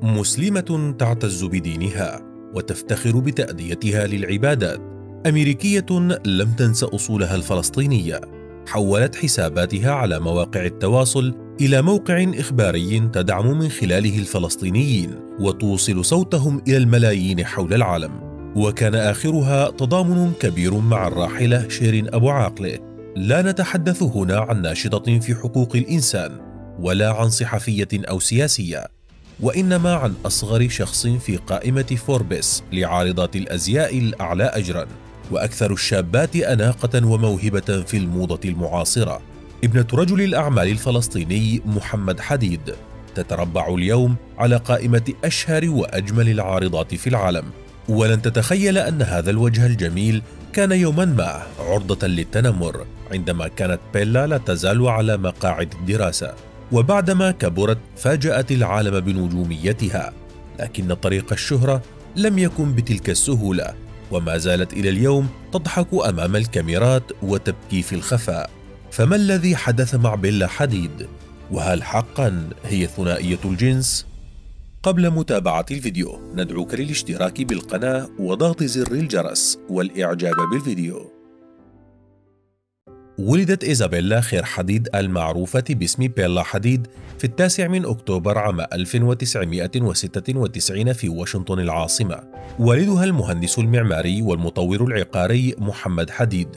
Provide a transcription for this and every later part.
مسلمة تعتز بدينها وتفتخر بتأديتها للعبادات، أمريكية لم تنس أصولها الفلسطينية، حولت حساباتها على مواقع التواصل إلى موقع إخباري تدعم من خلاله الفلسطينيين وتوصل صوتهم إلى الملايين حول العالم. وكان آخرها تضامن كبير مع الراحلة شيرين أبو عاقلة. لا نتحدث هنا عن ناشطة في حقوق الإنسان ولا عن صحفية أو سياسية، وإنما عن أصغر شخص في قائمة فوربس لعارضات الأزياء الأعلى أجراً، وأكثر الشابات أناقة وموهبة في الموضة المعاصرة. ابنة رجل الأعمال الفلسطيني محمد حديد تتربع اليوم على قائمة أشهر وأجمل العارضات في العالم، ولن تتخيل أن هذا الوجه الجميل كان يوما ما عرضة للتنمر عندما كانت بيلا لا تزال على مقاعد الدراسة، وبعدما كبرت فاجأت العالم بنجوميتها. لكن طريق الشهرة لم يكن بتلك السهولة، وما زالت إلى اليوم تضحك أمام الكاميرات وتبكي في الخفاء. فما الذي حدث مع بيلا حديد؟ وهل حقا هي ثنائية الجنس؟ قبل متابعة الفيديو ندعوك للاشتراك بالقناة وضغط زر الجرس والإعجاب بالفيديو. ولدت إيزابيلا خير حديد المعروفة باسم بيلا حديد في 9 أكتوبر عام 1996 في واشنطن العاصمة. والدها المهندس المعماري والمطور العقاري محمد حديد،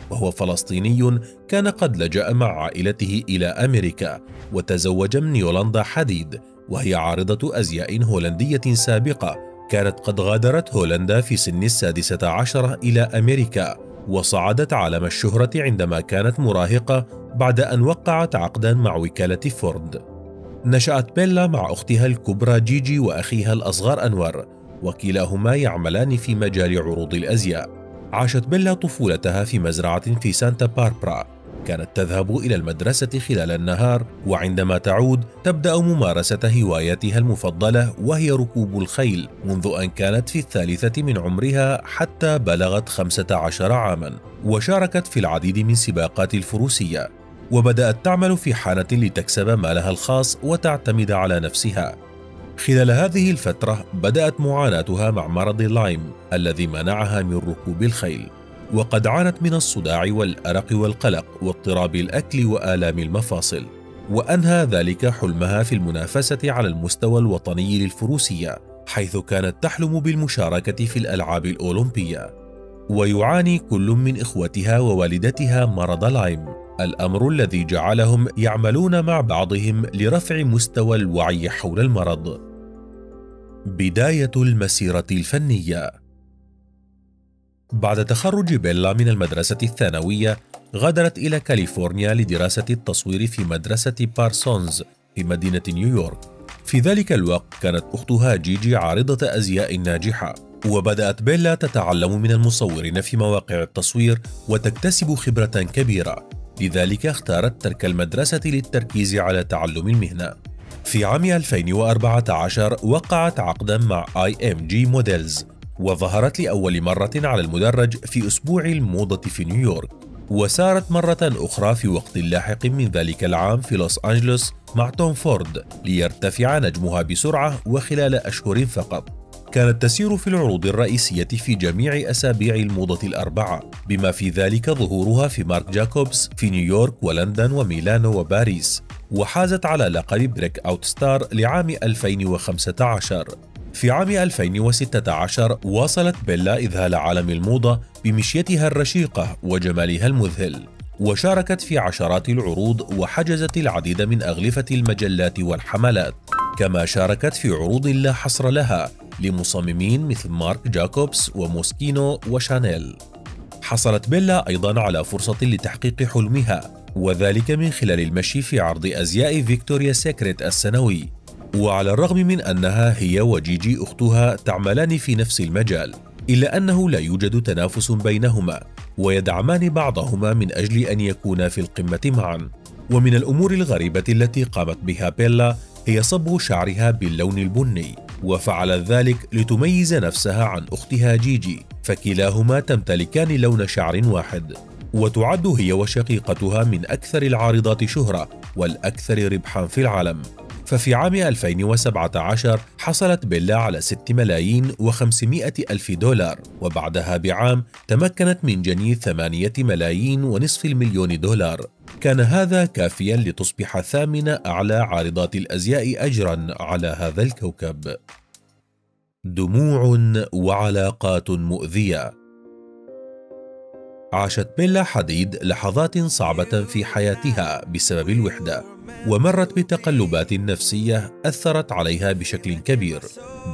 وهو فلسطيني كان قد لجأ مع عائلته إلى أمريكا وتزوج من يولاندا حديد، وهي عارضة أزياء هولندية سابقة كانت قد غادرت هولندا في سن 16 إلى أمريكا، وصعدت عالم الشهرة عندما كانت مراهقة بعد أن وقعت عقدا مع وكالة فورد. نشأت بيلا مع أختها الكبرى جيجي وأخيها الأصغر أنور، وكلاهما يعملان في مجال عروض الأزياء. عاشت بيلا طفولتها في مزرعة في سانتا باربرا، كانت تذهب إلى المدرسة خلال النهار، وعندما تعود تبدأ ممارسة هوايتها المفضلة وهي ركوب الخيل منذ أن كانت في 3 من عمرها حتى بلغت 15 عاما، وشاركت في العديد من سباقات الفروسية، وبدأت تعمل في حانة لتكسب مالها الخاص وتعتمد على نفسها. خلال هذه الفترة بدأت معاناتها مع مرض لايم الذي منعها من ركوب الخيل، وقد عانت من الصداع والأرق والقلق واضطراب الأكل وآلام المفاصل، وأنهى ذلك حلمها في المنافسة على المستوى الوطني للفروسية، حيث كانت تحلم بالمشاركة في الألعاب الأولمبية. ويعاني كل من إخوتها ووالدتها مرض لايم، الأمر الذي جعلهم يعملون مع بعضهم لرفع مستوى الوعي حول المرض. بداية المسيرة الفنية. بعد تخرج بيلا من المدرسة الثانوية غادرت إلى كاليفورنيا لدراسة التصوير في مدرسة بارسونز في مدينة نيويورك. في ذلك الوقت كانت أختها جيجي عارضة أزياء ناجحة، وبدأت بيلا تتعلم من المصورين في مواقع التصوير وتكتسب خبرة كبيرة، لذلك اختارت ترك المدرسة للتركيز على تعلم المهنة. في عام 2014 وقعت عقدا مع IMG موديلز، وظهرت لأول مرة على المدرج في أسبوع الموضة في نيويورك، وسارت مرة أخرى في وقت لاحق من ذلك العام في لوس أنجلوس مع توم فورد ليرتفع نجمها بسرعة وخلال أشهر فقط. كانت تسير في العروض الرئيسية في جميع أسابيع الموضة الأربعة، بما في ذلك ظهورها في مارك جاكوبس في نيويورك ولندن وميلانو وباريس، وحازت على لقب بريك أوت ستار لعام 2015. في عام 2016 واصلت بيلا إذهال عالم الموضة بمشيتها الرشيقة وجمالها المذهل، وشاركت في عشرات العروض وحجزت العديد من أغلفة المجلات والحملات، كما شاركت في عروض لا حصر لها لمصممين مثل مارك جاكوبس وموسكينو وشانيل. حصلت بيلا أيضا على فرصة لتحقيق حلمها، وذلك من خلال المشي في عرض أزياء فيكتوريا سيكريت السنوي. وعلى الرغم من أنها هي وجيجي أختها تعملان في نفس المجال، إلا أنه لا يوجد تنافس بينهما، ويدعمان بعضهما من أجل أن يكونا في القمة معا. ومن الأمور الغريبة التي قامت بها بيلا هي صبغ شعرها باللون البني، وفعلت ذلك لتميز نفسها عن أختها جيجي، فكلاهما تمتلكان لون شعر واحد. وتعد هي وشقيقتها من أكثر العارضات شهرة والأكثر ربحا في العالم. ففي عام 2017 حصلت بيلا على 6,500,000 دولار، وبعدها بعام تمكنت من جني 8,500,000 دولار. كان هذا كافيا لتصبح ثامن أعلى عارضات الأزياء أجرا على هذا الكوكب. دموع وعلاقات مؤذية. عاشت بيلا حديد لحظات صعبة في حياتها بسبب الوحدة، ومرت بتقلبات نفسية أثرت عليها بشكل كبير،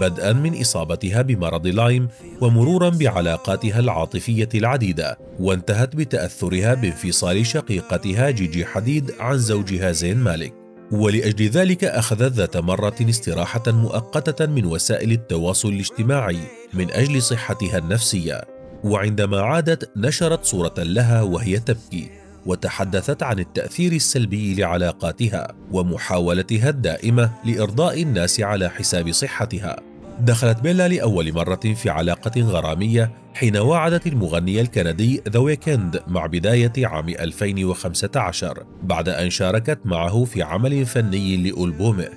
بدءا من إصابتها بمرض لايم ومرورا بعلاقاتها العاطفية العديدة، وانتهت بتأثرها بانفصال شقيقتها جيجي حديد عن زوجها زين مالك. ولأجل ذلك أخذت ذات مرة استراحة مؤقتة من وسائل التواصل الاجتماعي من أجل صحتها النفسية، وعندما عادت نشرت صورة لها وهي تبكي، وتحدثت عن التأثير السلبي لعلاقاتها ومحاولتها الدائمة لإرضاء الناس على حساب صحتها. دخلت بيلا لأول مرة في علاقة غرامية حين واعدت المغني الكندي ذا ويكند مع بداية عام 2015 بعد أن شاركت معه في عمل فني لألبومه،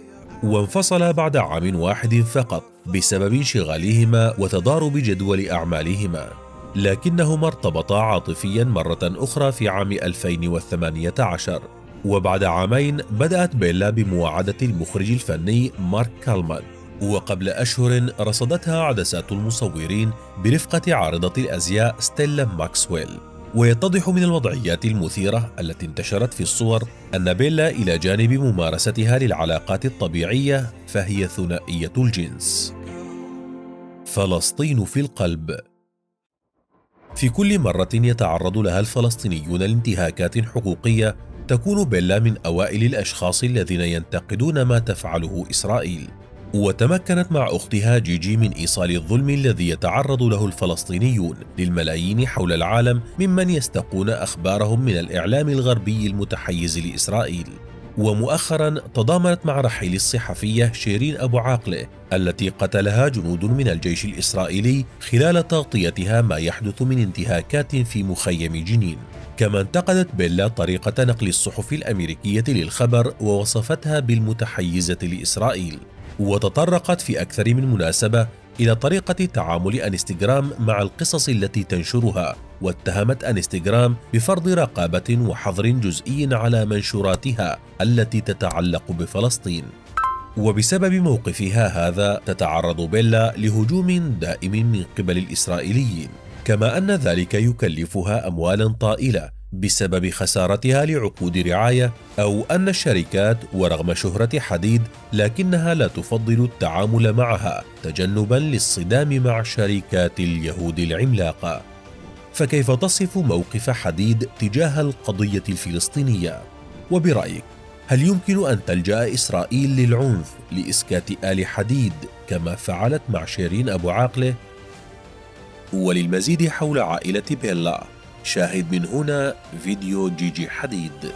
وانفصلا بعد عام واحد فقط بسبب انشغالهما وتضارب جدول أعمالهما، لكنهما ارتبطا عاطفيا مرة أخرى في عام 2018. وبعد عامين بدأت بيلا بمواعدة المخرج الفني مارك كالمان، وقبل أشهر رصدتها عدسات المصورين برفقة عارضة الأزياء ستيلا ماكسويل. ويتضح من الوضعيات المثيرة التي انتشرت في الصور أن بيلا إلى جانب ممارستها للعلاقات الطبيعية فهي ثنائية الجنس. فلسطين في القلب. في كل مرة يتعرض لها الفلسطينيون لانتهاكات حقوقية تكون بيلا من أوائل الأشخاص الذين ينتقدون ما تفعله إسرائيل، وتمكنت مع أختها جيجي من إيصال الظلم الذي يتعرض له الفلسطينيون للملايين حول العالم ممن يستقون أخبارهم من الإعلام الغربي المتحيز لإسرائيل. ومؤخرا تضامنت مع رحيل الصحفية شيرين أبو عاقلة التي قتلها جنود من الجيش الإسرائيلي خلال تغطيتها ما يحدث من انتهاكات في مخيم جنين. كما انتقدت بيلا طريقة نقل الصحف الأمريكية للخبر ووصفتها بالمتحيزة لإسرائيل، وتطرقت في أكثر من مناسبة إلى طريقة تعامل انستغرام مع القصص التي تنشرها، واتهمت انستغرام بفرض رقابة وحظر جزئي على منشوراتها التي تتعلق بفلسطين. وبسبب موقفها هذا تتعرض بيلا لهجوم دائم من قبل الإسرائيليين، كما أن ذلك يكلفها أموالا طائلة بسبب خسارتها لعقود رعاية، أو أن الشركات ورغم شهرة حديد لكنها لا تفضل التعامل معها تجنبا للصدام مع شركات اليهود العملاقة. فكيف تصف موقف حديد تجاه القضية الفلسطينية؟ وبرأيك هل يمكن أن تلجأ إسرائيل للعنف لإسكات آل حديد كما فعلت مع شيرين أبو عاقلة؟ وللمزيد حول عائلة بيلا شاهد من هنا فيديو جيجي حديد.